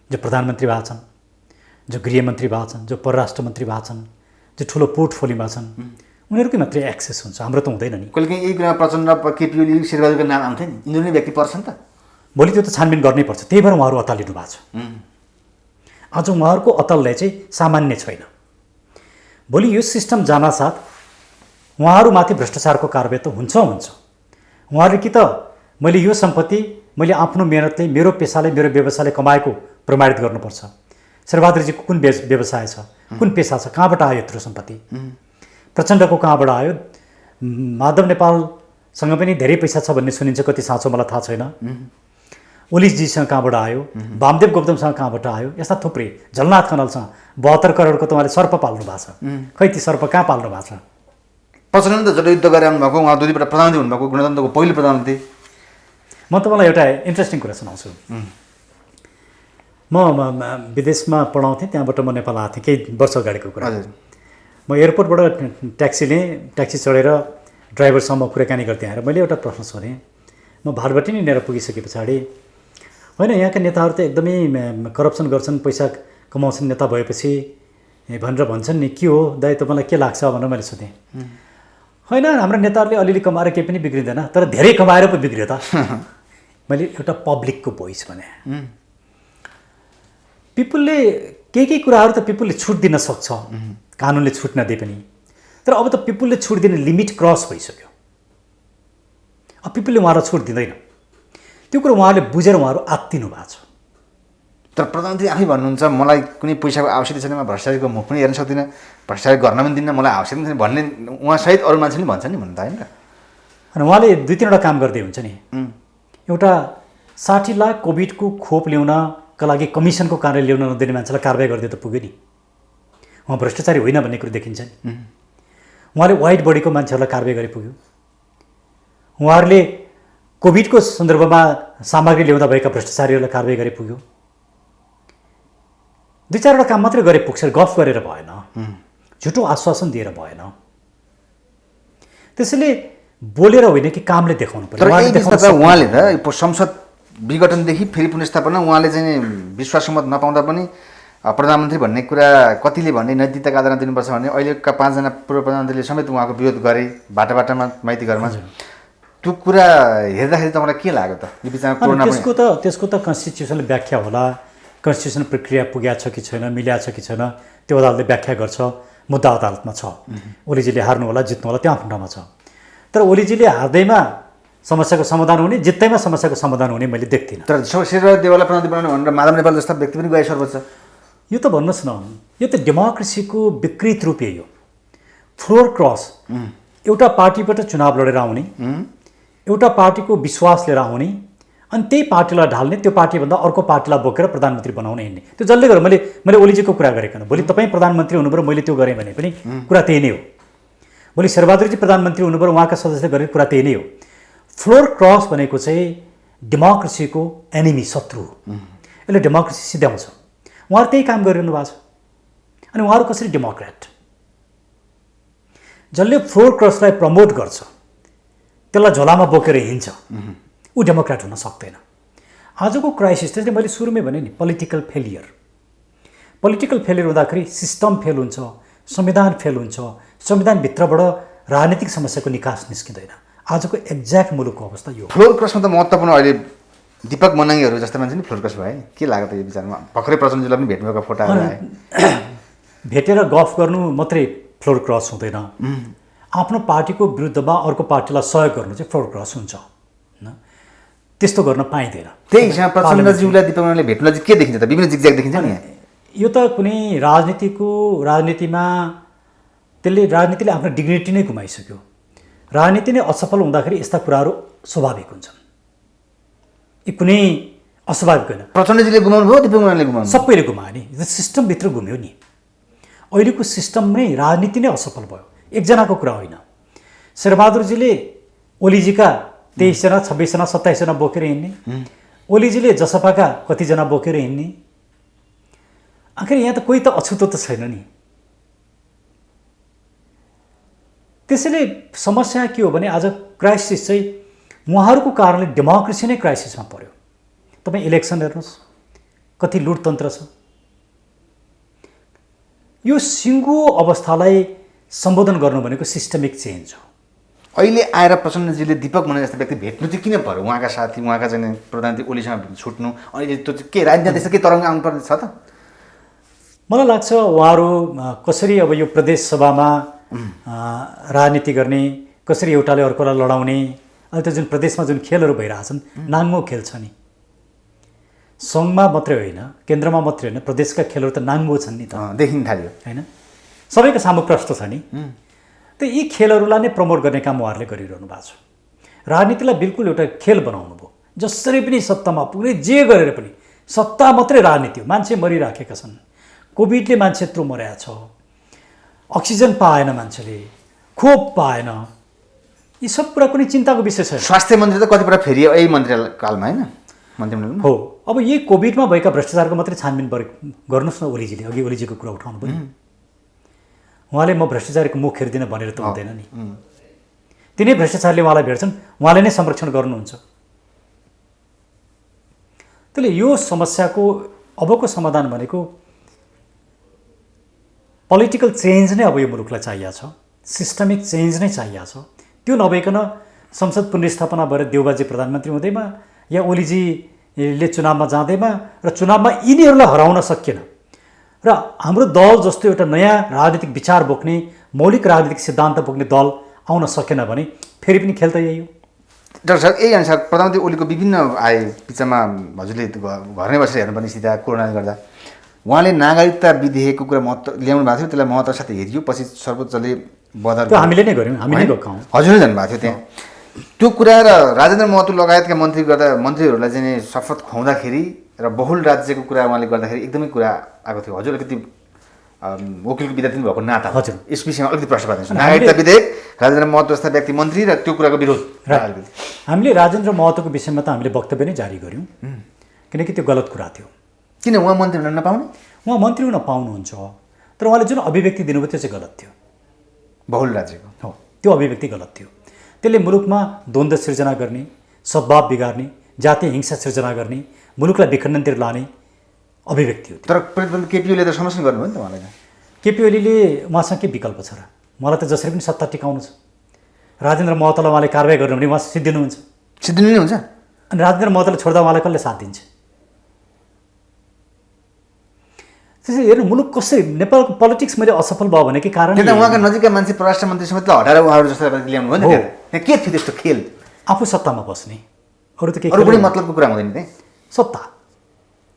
जो प्रधानमन्त्री भएको छन्, जो गृहमन्त्री भएको छन्, जो परराष्ट्र मन्त्री भएको छन्, जो ठुलो पोर्टफोलियोमा छन्, उनीहरूकै मात्रै एक्सेस हुन्छ, हाम्रो त हुँदैन नि। कहिले काहीँ यही कुरामा प्रचण्ड केपी ओली शेरबहादुरको नाम आउँथ्यो नि, यिनीहरू नै व्यक्ति पर्छन् त। भोलि त्यो त छानबिन गर्नै पर्छ। त्यही भएर उहाँहरू अत्तालिनु भएको छ। आज उहाँहरूको अत्तललाई चाहिँ सामान्य छैन। भोलि यो सिस्टम जानासाथ उहाँहरूमाथि भ्रष्टाचारको कारबाही त हुन्छ। उहाँहरूले कि त मैले यो सम्पत्ति मैले आफ्नो मेहनतले, मेरो पेसाले, मेरो व्यवसायले कमाएको प्रमाणित गर्नुपर्छ। शेरबहादुरजीको कुन व्यवसाय छ, कुन पेसा छ, कहाँबाट आयो यत्रो सम्पत्ति? प्रचण्डको कहाँबाट आयो? माधव नेपालसँग पनि धेरै पैसा छ भन्ने सुनिन्छ, कति साँचो मलाई थाहा छैन। ओलीजीसँग कहाँबाट आयो? वामदेव गौतमसँग कहाँबाट आयो? यस्ता थुप्रै। झलनाथ खनालसँग 72 करोडको त उहाँले सर्प पाल्नु भएको छ। खै ती सर्प कहाँ पाल्नु भएको छ? प्रचण्ड त जनयुद्ध गरेर आउनुभएको, उहाँ 2 पल्ट प्रधानमन्त्री हुनुभएको, गणतन्त्रको पहिलो प्रधानमन्त्री। म तपाईँलाई एउटा इन्ट्रेस्टिङ कुरा सुनाउँछु। म विदेशमा पढाउँथेँ, त्यहाँबाट म नेपाल आएको थिएँ, केही वर्ष अगाडिको कुरा। म एयरपोर्टबाट ट्याक्सी चढेर ड्राइभरसँग कुराकानी गर्थेँ आएर मैले एउटा प्रश्न सोधेँ। म भारतबाट नै लिएर पुगिसके पछाडि, होइन यहाँका नेताहरू त एकदमै करप्सन गर्छन्, पैसा कमाउँछन् नेता भएपछि भनेर भन्छन् नि, के हो दाइ तपाईँलाई के लाग्छ भनेर मैले सोधेँ। होइन हाम्रो नेताहरूले अलिअलि कमाएर केही पनि बिग्रिँदैन, तर धेरै कमाएर पो बिग्रियो त। मैले एउटा पब्लिकको भोइस भने, पिपुलले केही कुराहरू त पिपुलले छुट दिन सक्छ, कानुनले छुट नदिए पनि। तर अब त पिपुलले छुट दिने लिमिट क्रस भइसक्यो। अब पिपुलले उहाँलाई छुट दिँदैन। त्यो कुरो उहाँहरूले बुझेर उहाँहरू आत्तिनु भएको छ। तर प्रधानमन्त्री आफै भन्नुहुन्छ मलाई कुनै पैसाको आवश्यकता छैन, म भ्रष्टाचारको मुख पनि हेर्न सक्दिनँ, भ्रष्टाचार गर्न पनि दिन्न, मलाई आवश्यकता छैन भन्ने उहाँ सहित अरू मान्छेले भन्छन् नि, भन्नु त होइन र? अनि उहाँले 2-3वटा काम गर्दै हुन्छ नि। एउटा 60 लाख कोभिडको खोप ल्याउनका लागि कमिसनको कार्य ल्याउन नदिने मान्छेलाई कारबाही गरिदियो त पुग्यो नि। उहाँ भ्रष्टाचारी होइन भन्ने कुरो देखिन्छ नि। उहाँले वाइट बडीको मान्छेहरूलाई कारबाही गरे पुग्यो। उहाँहरूले कोभिडको सन्दर्भमा सामग्री ल्याउँदा भएका भ्रष्टाचारीहरूलाई कारबाही गरे पुग्यो। 2-4वटा काम मात्रै गरे पुग्छ, गफ गरेर भएन, झुटो आश्वासन दिएर भएन। त्यसैले बोलेर होइन कि कामले देखाउनु पर्यो। उहाँले त संसद विघटनदेखि फेरि पुनर्स्थापना उहाँले चाहिँ विश्वासको मत नपाउँदा पनि प्रधानमन्त्री भन्ने कुरा कतिले भन्ने नैतिकताको आधारमा दिनुपर्छ भने अहिलेका 5 जना पूर्व प्रधानमन्त्रीले समेत उहाँको विरोध गरे बाटामा माइती घरमा। त्यो कुरा हेर्दाखेरि तपाईँलाई के लाग्यो त? यो बिचमा कोरोना त्यसको त कन्स्टिट्युसनले व्याख्या होला, कन्स्टिट्युसन प्रक्रिया पुगेको छ कि छैन, मिलाएको छ कि छैन, त्यो अदालतले व्याख्या गर्छ। मुद्दा अदालतमा छ, ओलीजीले हार्नु होला जित्नु होला त्यो आफ्नो ठाउँमा छ। तर ओलीजीले हार्दैमा समस्याको समाधान हुने, जित्दैमा समस्याको समाधान हुने मैले देख्दिनँ। तर शेरबहादुर देउवालाई प्रधानमन्त्री बनाउनु भनेर माधव नेपाल जस्ता व्यक्ति पनि गए सर्वोच्च। यो त भन्नुहोस् न, यो त डेमोक्रेसीको विकृत रूप यही हो। फ्लोर क्रस, एउटा पार्टीबाट चुनाव लडेर आउने, एउटा पार्टीको विश्वास लिएर आउने, अनि त्यही पार्टीलाई ढाल्ने, त्यो पार्टीभन्दा अर्को पार्टीलाई बोकेर प्रधानमन्त्री बनाउन हिँड्ने। त्यो जसले गर्दा मैले ओलीजीको कुरा गरेको होइन। भोलि तपाईँ प्रधानमन्त्री हुनुभयो, मैले त्यो गरेँ भने पनि कुरा त्यही नै हो। भोलि शेरबहादुरजी प्रधानमन्त्री हुनुभयो, उहाँका सदस्यले गरेको कुरा त्यही नै हो। फ्लोर क्रस भनेको चाहिँ डेमोक्रेसीको एनिमी, शत्रु हो। यसले डेमोक्रेसी सिद्ध्याउँछ। उहाँहरू त्यही काम गरिरहनु भएको छ। अनि उहाँहरू कसरी डेमोक्रेट? जसले फ्लोर क्रसलाई प्रमोट गर्छ, त्यसलाई झोलामा बोकेर हिँड्छ, ऊ डेमोक्रेट हुन सक्दैन। आजको क्राइसिस त्यसले मैले सुरुमै भने नि, पोलिटिकल फेलियर। पोलिटिकल फेलियर हुँदाखेरि सिस्टम फेल हुन्छ, संविधान फेल हुन्छ, संविधानभित्रबाट राजनीतिक समस्याको निकास निस्किँदैन। आजको एक्ज्याक्ट मुलुकको अवस्था यो। फ्लोर क्रसमा त महत्त्वपूर्ण अहिले दीपक मनाङीहरू जस्तो मान्छे नि फ्लोर क्रस भयो नि। के लाग्यो त यो विचारमा? भर्खरै प्रचण्डजीलाई पनि भेट्नुभएको फोटोहरू आए। भेटेर गफ गर्नु मात्रै फ्लोर क्रस हुँदैन। आफ्नो पार्टीको विरुद्धमा अर्को पार्टीलाई सहयोग गर्नु चाहिँ फ्लोर क्रस हुन्छ। त्यस्तो गर्न पाइँदैन। त्यही हिसाबमा प्रचण्डज्यूलाई दीपक मनाङले भेट्नुलाई चाहिँ के देखिन्छ त? विभिन्न जिगज्याग देखिन्छ नि। यो त कुनै राजनीतिमा राजनीतिले आफ्नो डिग्निटी नै गुमाइसक्यो। राजनीति नै असफल हुँदाखेरि यस्ता कुराहरू स्वाभाविक हुन्छन्। यी कुनै अस्वाभाविक होइन। प्रचण्डजीले गुमाउनु भयो, दीपक मनाङले गुमाउनु? सबैले गुमायो नि। सिस्टमभित्र घुम्यो नि। अहिलेको सिस्टम नै राजनीति नै असफल भयो। एकजनाको कुरा होइन। शेरबहादुरजीले ओलीजीका 23 जना, 26 जना, 27 जना बोकेर हिँड्ने, ओलीजीले जसपाका कतिजना बोकेर हिँड्ने। आखिर यहाँ त कोही त अछुतो त छैन नि। त्यसैले समस्या के हो भने आज क्राइसिस चाहिँ उहाँहरूको कारणले डेमोक्रेसी नै क्राइसिसमा पर्यो। तपाईँ इलेक्सन हेर्नुहोस्, कति लुटतन्त्र छ। यो सिङ्गो अवस्थालाई सम्बोधन गर्नु भनेको सिस्टमिक चेन्ज हो। अहिले आएर प्रचण्डजीले दीपक मनाङ जस्तो व्यक्ति भेट्नु चाहिँ किन पर्यो? उहाँका साथी, उहाँका चाहिँ प्रधानमन्त्री ओलीसँग छुट्नु, अनि त्यो चाहिँ के राजनीति के तरङ्ग आउनुपर्ने छ त? मलाई लाग्छ उहाँहरू कसरी अब यो प्रदेश सभामा राजनीति गर्ने, कसरी एउटाले अर्कोलाई लडाउने, अहिले त जुन प्रदेशमा जुन खेलहरू भइरहेछन्, नाङ्गो खेल छ नि। सङ्घमा मात्रै होइन, केन्द्रमा मात्रै होइन, प्रदेशका खेलहरू त नाङ्गो छन् नि त। देखिन थाल्यो होइन? सबैको सामु प्रश्न छ नि। त यी खेलहरूलाई नै प्रमोट गर्ने काम उहाँहरूले गरिरहनु भएको छ। राजनीतिलाई बिल्कुल एउटा खेल बनाउनु भयो। जसरी पनि सत्तामा पुग्ने, जे गरेर पनि सत्ता मात्रै राजनीति हो। मान्छे मरिराखेका छन्। कोभिडले मान्छे यत्रो मरेको छ। अक्सिजन पाएन, मान्छेले खोप पाएन। यी सब कुरा कुनै चिन्ताको विषय छैन। स्वास्थ्य मन्त्री त कतिपल्ट फेरि यही मन्त्रीकालमा होइन, मन्त्रीमण्डलमा हो। अब यही कोभिडमा भएका भ्रष्टाचारको मात्रै छानबिन गर्नुहोस् न। ओलीजीले अघि ओलीजीको कुरा उठाउनु पनि, उहाँले म भ्रष्टाचारीको मुख हेर्दिनँ भनेर त हुँदैन नि। तिनै भ्रष्टाचारले उहाँलाई भेट्छन्, उहाँले नै संरक्षण गर्नुहुन्छ। त्यसले यो समस्याको अबको समाधान भनेको पोलिटिकल चेन्ज नै अब यो मुलुकलाई चाहिएको छ। सिस्टमिक चेन्ज नै चाहिएको छ। त्यो नभइकन संसद पुनर्स्थापना भएर देउबाजी प्रधानमन्त्री हुँदैमा या ओलीजीले चुनावमा जाँदैमा र चुनावमा यिनीहरूलाई हराउन सकिएन र हाम्रो दल जस्तो एउटा नयाँ राजनीतिक विचार बोक्ने, मौलिक राजनीतिक सिद्धान्त बोक्ने दल आउन सकेन भने फेरि पनि खेल त यही हो। डाक्टर साहब, यही अनुसार प्रधानमन्त्री ओलीको विभिन्न आए बिचमा हजुरले घरमै बसेर हेर्नुपर्ने स्थिति कोरोनाले गर्दा उहाँले नागरिकता विधेयकको कुरा महत्त्व ल्याउनु भएको थियो। त्यसलाई महत्त्व साथ हेरियो, पछि सर्वोच्चले बदर हामीले नै गऱ्यौँ, हामी नै गएको हौँ। हजुरै जानुभएको थियो त्यहाँ। त्यो कुरा र राजेन्द्र महतो लगायतका मन्त्रीहरूलाई चाहिँ शपथ खुवाउँदाखेरि र बहुल राज्यको कुरा उहाँले गर्दाखेरि एकदमै कुरा आएको थियो। हजुर अलिकति वकिलको विद्यार्थी भएको नाता हजुर यस विषयमा अलिकति प्रश्न पार्दैछु। नागरिकता विधेयक, राजेन्द्र महतो जस्ता व्यक्ति मन्त्री र त्यो कुराको विरोध। हामीले राजेन्द्र महतोको विषयमा त हामीले वक्तव्य नै जारी गऱ्यौँ, किनकि त्यो गलत कुरा थियो। किन उहाँ मन्त्री हुन नपाउने? उहाँ मन्त्री हुन पाउनुहुन्छ, तर उहाँले जुन अभिव्यक्ति दिनुभयो त्यो चाहिँ गलत थियो। बहुल राज्यको हो, त्यो अभिव्यक्ति गलत थियो। त्यसले मुलुकमा द्वन्द्व सृजना गर्ने, सद्भाव बिगार्ने, जातीय हिंसा सृजना गर्ने, मुलुकलाई विखण्डनतिर लाने अभिव्यक्ति हो। तर प्रतिबन्ध केपी ओलीले त समर्थन गर्नुभयो नि त उहाँलाई। केपी ओलीले उहाँसँग के विकल्प छ र? मलाई त जसरी पनि सत्ता टिकाउनु छ। राजेन्द्र महतोलाई उहाँले कारवाही गर्नु भने उहाँ सिद्धिनुहुन्छ। सिद्धिनु नै हुन्छ। अनि राजेन्द्र महतोले छोड्दा उहाँलाई कसले साथ दिन्छ? त्यसै हेर्नु, मुलुक कसरी नेपालको पोलिटिक्स मैले असफल भयो भनेकै कारण उहाँका नजिकका मान्छे परराष्ट्र मन्त्री समेत हटाएर उहाँहरू जस्तो ल्याउनु भयो नि त। के थियो त्यस्तो खेल? आफू सत्तामा बस्ने, अरू त के अरू कुनै मतलबको कुरा हुँदैन त्यही। सत्ता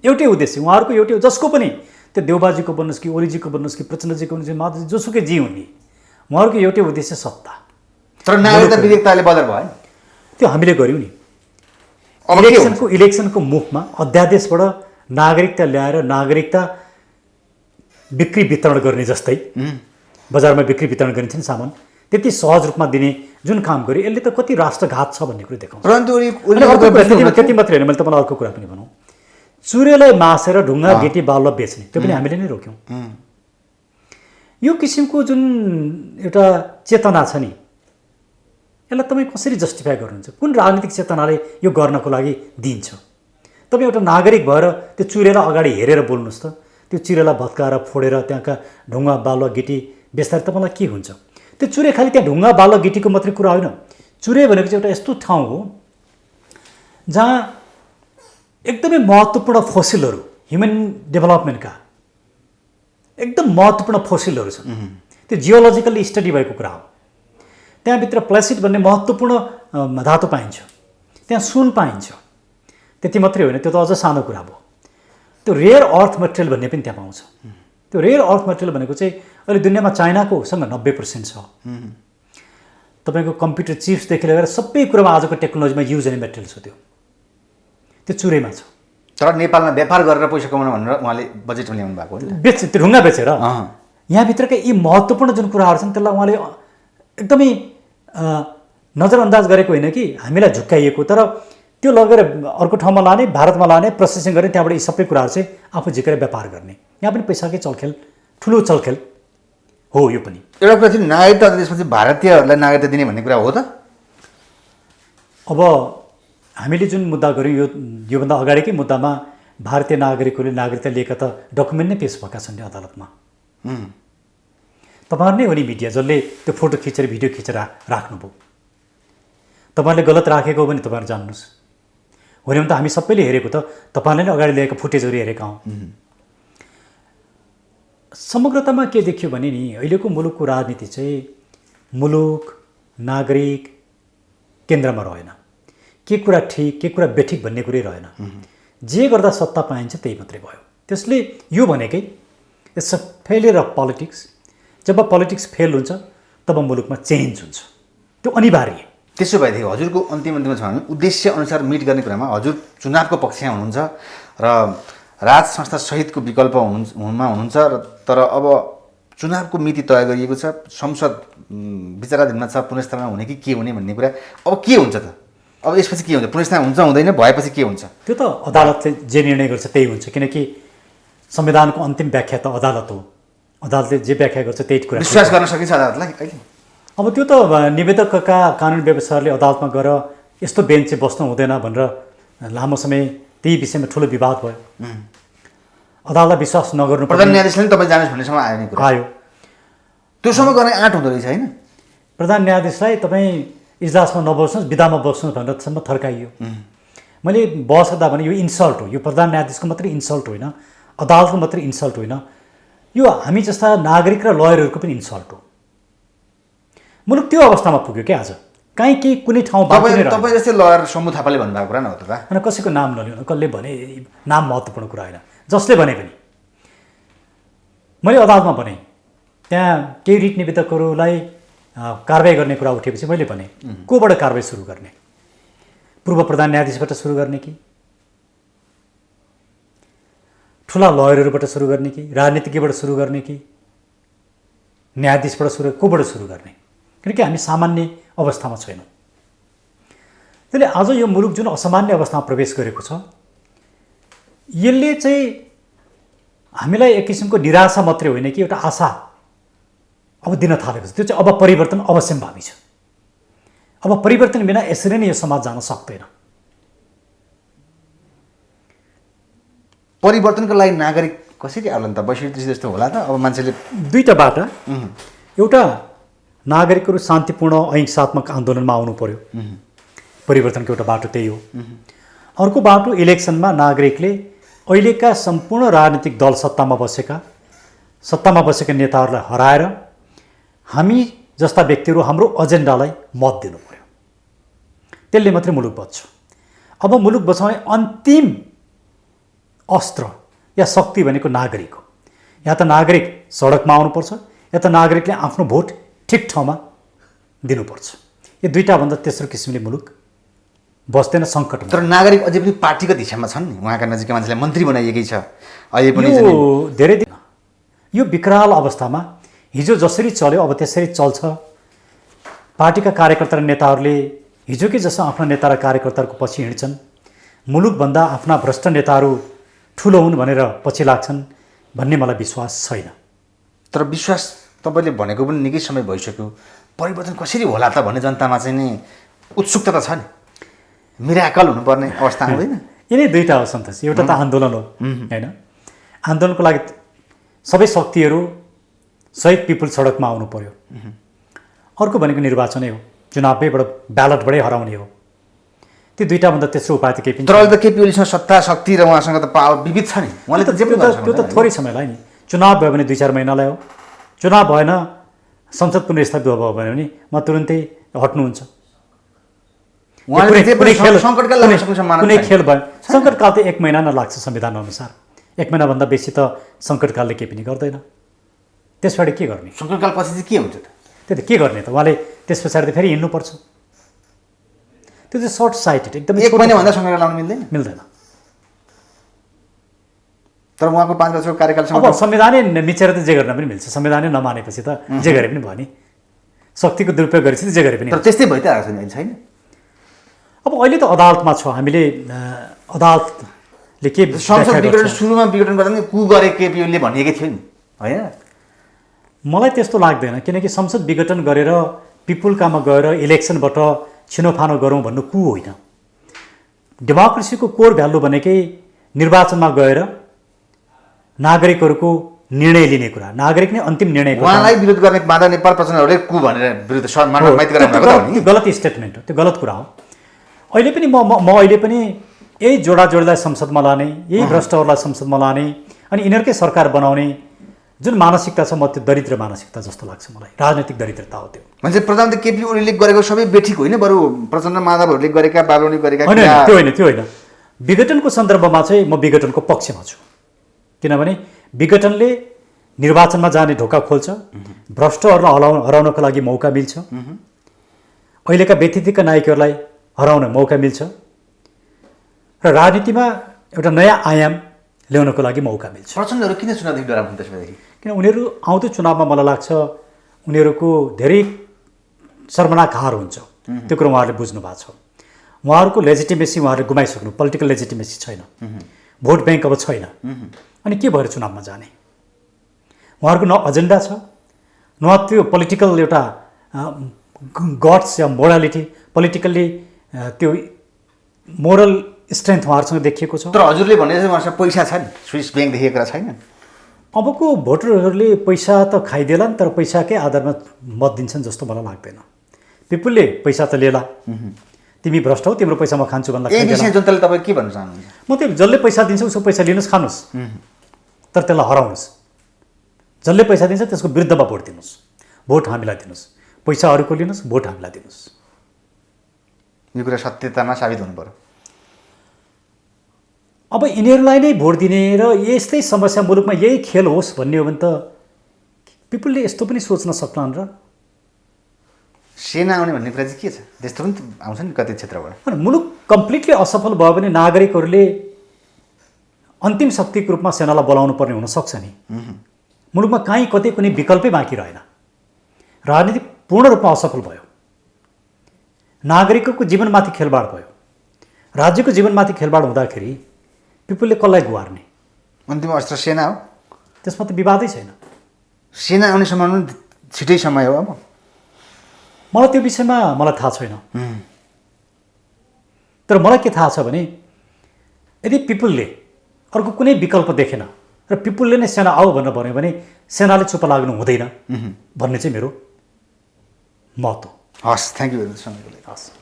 एउटै उद्देश्य उहाँहरूको, एउटै हो। जसको पनि त्यो देउबाजीको बनोस् कि ओलीजीको बनोस् कि प्रचण्डजीको बनोस् कि माधवजी जोसुकै जी हुने, उहाँहरूको एउटै उद्देश्य सत्ता। तर नागरिकता विधेयकताले बदल भयो त्यो हामीले गऱ्यौँ नि। अब के इलेक्सनको मुखमा अध्यादेशबाट नागरिकता ल्याएर नागरिकता बिक्री वितरण गर्ने जस्तै बजारमा बिक्री वितरण गरिन्छ नि सामान त्यति सहज रूपमा दिने जुन काम गर्यो यसले त कति राष्ट्रघात छ भन्ने कुरो देखाउँछ। त्यति मात्रै होइन, मैले तपाईँलाई अर्को कुरा पनि भनौँ, चुरेलाई मासेर ढुङ्गा गेटी बालुवा बेच्ने त्यो पनि हामीले नै रोक्यौँ। यो किसिमको जुन एउटा चेतना छ नि यसलाई तपाईँ कसरी जस्टिफाई गर्नुहुन्छ? कुन राजनीतिक चेतनाले यो गर्नको लागि दिन्छ? तपाईँ एउटा नागरिक भएर त्यो चुरेलाई अगाडि हेरेर बोल्नुहोस् त। त्यो चिरेलाई भत्काएर फोडेर त्यहाँका ढुङ्गा बालुवा गिटी बेच्दाखेरि तपाईँलाई के हुन्छ? त्यो चुरे खालि त्यहाँ ढुङ्गा बालुवा गिटीको मात्रै कुरा होइन। चुरे भनेको चाहिँ एउटा यस्तो ठाउँ हो जहाँ एकदमै महत्त्वपूर्ण फोसिलहरू ह्युमन डेभलपमेन्टका एकदम महत्त्वपूर्ण फोसिलहरू छन्। त्यो जियोलोजिकल्ली स्टडी भएको कुरा हो। त्यहाँभित्र प्लासिड भन्ने महत्त्वपूर्ण धातु पाइन्छ, त्यहाँ सुन पाइन्छ। त्यति मात्रै होइन, त्यो त अझ सानो कुरा भयो। त्यो रेयर अर्थ मटेरियल भन्ने पनि त्यहाँ पाउँछ। त्यो रेयर अर्थ मटेरियल भनेको चाहिँ अहिले दुनियाँमा चाइनाकोसँग 90% छ। तपाईँको कम्प्युटर चिप्सदेखि लिएर सबै कुरामा आजको टेक्नोलोजीमा युज हुने मेटेरियल छ त्यो चुरेमा छ। तर नेपालमा व्यापार गरेर पैसा कमाउन भनेर उहाँले बजेटमा ल्याउनु भएको हो। त्यो ढुङ्गा बेचेर यहाँभित्रका यी महत्त्वपूर्ण जुन कुराहरू छन् त्यसलाई उहाँले एकदमै नजरअन्दाज गरेको होइन कि हामीलाई झुक्काइएको, तर त्यो लगेर अर्को ठाउँमा लाने, भारतमा लाने, प्रोसेसिङ गर्ने, त्यहाँबाट यी सबै कुराहरू चाहिँ आफू झिकेर व्यापार गर्ने। यहाँ पनि पैसाकै चलखेल, ठुलो चलखेल हो। यो पनि एउटा कुरा थियो नागरिकता, त्यसपछि भारतीयहरूलाई नागरिकता दिने भन्ने कुरा हो त। अब हामीले जुन मुद्दा गऱ्यौँ योभन्दा अगाडिकै मुद्दामा भारतीय नागरिकहरूले नागरिकता लिएका त डकुमेन्ट नै पेस भएका छन् नि अदालतमा। तपाईँहरू नै हो नि मिडिया जसले त्यो फोटो खिचेर भिडियो खिचेर राख्नुभयो। तपाईँहरूले गलत राखेको हो भने तपाईँहरू जान्नुहोस्। होइन भने त हामी सबैले हेरेको त तपाईँले नै अगाडि ल्याएको फुटेजहरू हेरेका हौँ। समग्रतामा के देखियो भने नि अहिलेको मुलुकको राजनीति चाहिँ मुलुक नागरिक केन्द्रमा रहेन। के कुरा ठिक के कुरा बेठिक भन्ने कुरै रहेन। जे गर्दा सत्ता पाइन्छ त्यही मात्रै भयो। त्यसले यो भनेकै it's a failure of politics. जब पोलिटिक्स फेल हुन्छ तब मुलुकमा चेन्ज हुन्छ, त्यो अनिवार्य। त्यसो भएदेखि हजुरको अन्तिममा छ भने उद्देश्य अनुसार मिट गर्ने कुरामा हजुर चुनावको पक्षमा हुनुहुन्छ र राज संस्था सहितको विकल्प हुनुहुन्छ तर अब चुनावको मिति तय गरिएको छ, संसद विचाराधीनमा छ, पुनर्स्थापना हुने कि के हुने भन्ने कुरा अब के हुन्छ त? अब यसपछि के हुन्छ? पुनर्स्थापना हुन्छ हुँदैन, भएपछि के हुन्छ? त्यो त अदालतले जे निर्णय गर्छ त्यही हुन्छ, किनकि संविधानको अन्तिम व्याख्या त अदालत हो। अदालतले जे व्याख्या गर्छ त्यही कुरा विश्वास गर्न सकिन्छ अदालतलाई अहिले। अब त्यो त निवेदकका कानुन व्यवसायले अदालतमा गएर यस्तो बेन्च चाहिँ बस्नु हुँदैन भनेर लामो समय त्यही विषयमा ठुलो विवाद भयो। अदालतलाई विश्वास नगर्नु प्रधान न्यायाधीशले तपाईँ जानुहोस् भन्नेसम्म आयो नि कुरा आयो। त्योसम्म गर्ने आँट हुँदो रहेछ होइन? प्रधान न्यायाधीशलाई तपाईँ इजलासमा नबस्नुहोस् विधामा बस्नुहोस् भनेरसम्म थर्काइयो। मैले बहस गर्दा भने यो इन्सल्ट हो। यो प्रधान न्यायाधीशको मात्रै इन्सल्ट होइन, अदालतको मात्रै इन्सल्ट होइन, यो हामी जस्ता नागरिक र लयरहरूको पनि इन्सल्ट हो। मुलुक त्यो अवस्थामा पुग्यो क्या आज। काहीँ केही कुनै ठाउँ तपाईँ जस्तै लयर समूह थापाले भन्नुभएको कुरा न हो त? होइन, कसैको नाम नलिनु, कसले भने नाम महत्त्वपूर्ण कुरा होइन, जसले भने पनि। मैले अदालतमा भने त्यहाँ केही रिट निवेदकहरूलाई कारवाही गर्ने कुरा उठेपछि मैले भने कोबाट कारवाही सुरु गर्ने? पूर्व प्रधान न्यायाधीशबाट सुरु गर्ने कि ठुला लयरहरूबाट सुरु गर्ने कि राजनीतिज्ञबाट सुरु गर्ने कि न्यायाधीशबाट सुरु, कोबाट सुरु गर्ने? किनकि हामी सामान्य अवस्थामा छैनौँ। त्यसले आज यो मुलुक जुन असामान्य अवस्थामा प्रवेश गरेको छ यसले चाहिँ हामीलाई एक किसिमको निराशा मात्रै होइन कि एउटा आशा अब दिन थालेको छ। त्यो चाहिँ अब परिवर्तन अवश्यम्भावी छ। अब परिवर्तन बिना यसरी नै यो समाज जान सक्दैन। परिवर्तनको लागि नागरिक कसरी आउला त? वैश्विक जस्तो होला त? अब मान्छेले दुईटा बाटा, एउटा नागरिकहरू शान्तिपूर्ण अहिंसात्मक आन्दोलनमा आउनु पर्यो, परिवर्तनको एउटा बाटो त्यही हो। अर्को बाटो इलेक्सनमा नागरिकले अहिलेका सम्पूर्ण राजनीतिक दल सत्तामा बसेका नेताहरूलाई हराएर हामी जस्ता व्यक्तिहरू हाम्रो एजेन्डालाई मत दिनु पर्यो। त्यसले मात्रै मुलुक बच्छ। अब मुलुक बचाउने अन्तिम अस्त्र या शक्ति भनेको नागरिक हो। या त नागरिक सडकमा आउनुपर्छ या त नागरिकले आफ्नो भोट ठिक ठाउँमा दिनुपर्छ। यो दुईटा भन्दा तेस्रो किसिमले मुलुक बस्दैन सङ्कटमा। तर नागरिक अझै पनि पार्टीगत हिसाबमा छन् नि, उहाँका नजिकका मान्छेलाई मन्त्री बनाइएकै छ अहिले पनि यो धेरै दिन यो विकराल अवस्थामा हिजो जसरी चल्यो अब त्यसरी चल्छ। पार्टीका कार्यकर्ता र नेताहरूले हिजोकै जस्तो आफ्ना नेता र कार्यकर्ताहरूको पछि हिँड्छन्, मुलुकभन्दा आफ्ना भ्रष्ट नेताहरू ठुलो हुन् भनेर पछि लाग्छन् भन्ने मलाई विश्वास छैन। तर विश्वास तपाईँले भनेको पनि निकै समय भइसक्यो, परिवर्तन कसरी होला त भन्ने जनतामा चाहिँ नि उत्सुकता त छ नि, मिराकल हुनुपर्ने अवस्था आउँदैन? यिनै दुईवटा हो सन्तोष, एउटा त आन्दोलन हो होइन, आन्दोलनको लागि सबै शक्तिहरू सहित पिपुल सडकमा आउनु पर्यो। अर्को भनेको निर्वाचनै हो, चुनावैबाट ब्यालटबाटै हराउने हो। त्यो दुईवटाभन्दा तेस्रो उपाय त केही पनि तर अहिले त केपी ओलीसँग सत्ता शक्ति र उहाँसँग त पावर विविध छ नि, उहाँले त जे पनि गर्न त्यो त थोरै समयलाई नि, चुनाव भयो भने 2-4 महिनालाई हो, चुनाव भएन संसद पुनर्स्थापित भयो भने म तुरुन्तै हट्नुहुन्छ। कुनै खेल भयो सङ्कटकाल त 1 महिना नै लाग्छ संविधान अनुसार, 1 महिनाभन्दा बेसी त सङ्कटकालले केही पनि गर्दैन। त्यस पछाडि के गर्ने? सङ्कटकाल पछि चाहिँ के हुन्छ त? त्यो त के गर्ने त, उहाँले त्यस पछाडि त फेरि हिँड्नुपर्छ। त्यो चाहिँ सर्ट साइटेड, एकदमै 1 महिनाभन्दा सङ्कटकाल लाउनु मिल्दैन? मिल्दैन। तर उहाँको 5 वर्षको कार्यकालसँग अब संविधानै मिचेर त जे गर्न पनि मिल्छ, संविधानै नमानेपछि त जे गरे पनि भयो नि, शक्तिको दुरुपयोग गरेपछि त जे गरे पनि। तर त्यस्तै भइरहेको छ नि अहिले, छैन? अब अहिले त अदालतमा छ, हामीले अदालतले के संसद विघटन सुरुमा विघटन गर्दा नि कु गरे केपी ओलीले भनिएकै थियो नि, होइन? मलाई त्यस्तो लाग्दैन, किनकि संसद विघटन गरेर पिपुलकामा गएर इलेक्सनबाट छिनोफानो गरौँ भन्नु कु होइन। डेमोक्रेसीको कोर भ्यालु भनेकै निर्वाचनमा गएर नागरिकहरूको निर्णय लिने कुरा, नागरिक नै अन्तिम निर्णय गर्छ। उहाँलाई विरोध गर्ने माधव नेपाल प्रचण्डहरूले कु भनेर विरुद्ध माइती गराउनु भएको हो नि। त्यो गलत स्टेटमेन्ट हो, त्यो गलत कुरा हो। अहिले पनि म अहिले पनि यही जोडाजोडीलाई संसदमा लाने, यही भ्रष्टहरूलाई संसदमा लाने अनि यिनीहरूकै सरकार बनाउने जुन मानसिकता छ, म त्यो दरिद्र मानसिकता जस्तो लाग्छ मलाई, राजनैतिक दरिद्रता हो त्यो। मान्छे प्रधानमन्त्री केपी ओलीले गरेको सबै बेठिक होइन, बरु प्रचण्ड माधवहरूले गरेका बालौनी गरेका त्यो होइन। विघटनको सन्दर्भमा चाहिँ म विघटनको पक्षमा छु, किनभने विघटनले निर्वाचनमा जाने ढोका खोल्छ, भ्रष्टहरूलाई हराउनको लागि मौका मिल्छ, अहिलेका व्यतिथिका नायकहरूलाई हराउन मौका मिल्छ र राजनीतिमा एउटा नयाँ आयाम ल्याउनको लागि मौका मिल्छ। प्रचण्डहरू किन चुनावदेखि डराउँछन् त्यसपछि? किन उनीहरू आउँदो चुनावमा मलाई लाग्छ उनीहरूको धेरै शर्मनाक हार हुन्छ, त्यो कुरो उहाँहरूले बुझ्नु भएको छ। उहाँहरूको लेजिटिमेसी उहाँहरूले गुमाइसक्नु, पोलिटिकल लेजिटिमेसी छैन, भोट ब्याङ्क अब छैन, अनि के भएर चुनावमा जाने? उहाँहरूको न एजेन्डा छ, न त्यो पोलिटिकल एउटा गट्स या मोरालिटी, पोलिटिकल्ली त्यो मोरल स्ट्रेन्थ उहाँहरूसँग देखिएको छ। तर हजुरले भने उहाँसँग पैसा छ नि, स्विस ब्याङ्क देखेको छैन? अबको भोटरहरूले पैसा त खाइदेलान्, तर पैसाकै आधारमा मत दिन्छन् जस्तो मलाई लाग्दैन। पिपुलले पैसा त लिएला, तिमी भ्रष्ट हौ, तिम्रो पैसा म खान्छु भन्दा जनताले तपाईँ के भन्न चाहनुहुन्छ? म त्यो जसले पैसा दिन्छ उसको पैसा लिनुहोस्, खानुहोस्, तर त्यसलाई हराउनुहोस्। जसले पैसा दिन्छ त्यसको विरुद्धमा भोट दिनुहोस्, भोट हामीलाई दिनुहोस्, पैसा अरूको लिनुहोस्, भोट हामीलाई दिनुहोस्। यो कुरा सत्यतामा साबित हुनु पर्यो। अब यिनीहरूलाई नै भोट दिने र यस्तै समस्या मुलुकमा यही खेल होस् भन्ने हो भने त पिपुलले यस्तो पनि सोच्न सक्लान् र? सेना आउने भन्ने कुरा चाहिँ के छ? त्यस्तो पनि आउँछ नि कति क्षेत्रबाट। मुलुक कम्प्लिटली असफल भयो भने नागरिकहरूले अन्तिम शक्तिको रूपमा सेनालाई बोलाउनु पर्ने हुनसक्छ नि। मुलुकमा कहीँ कतै कुनै विकल्पै बाँकी रहेन, राजनीति पूर्ण रूपमा असफल भयो, नागरिकको जीवनमाथि खेलबाड भयो, राज्यको जीवनमाथि खेलबाड हुँदाखेरि पिपुलले कसलाई गुहार्ने? अन्तिम अस्त्र सेना हो, त्यसमा त विवादै छैन। सेना आउने समय छिटै समय हो। अब मलाई त्यो विषयमा मलाई थाहा छैन, तर मलाई के थाहा छ भने यदि पिपुलले अर्को कुनै विकल्प देखेन र पिपुलले नै सेना आऊ भनेर भन्यो भने सेनाले चुप लाग्नु हुँदैन भन्ने चाहिँ मेरो मत हो। हस्, थ्याङ्क यू भेरी मच। हस्।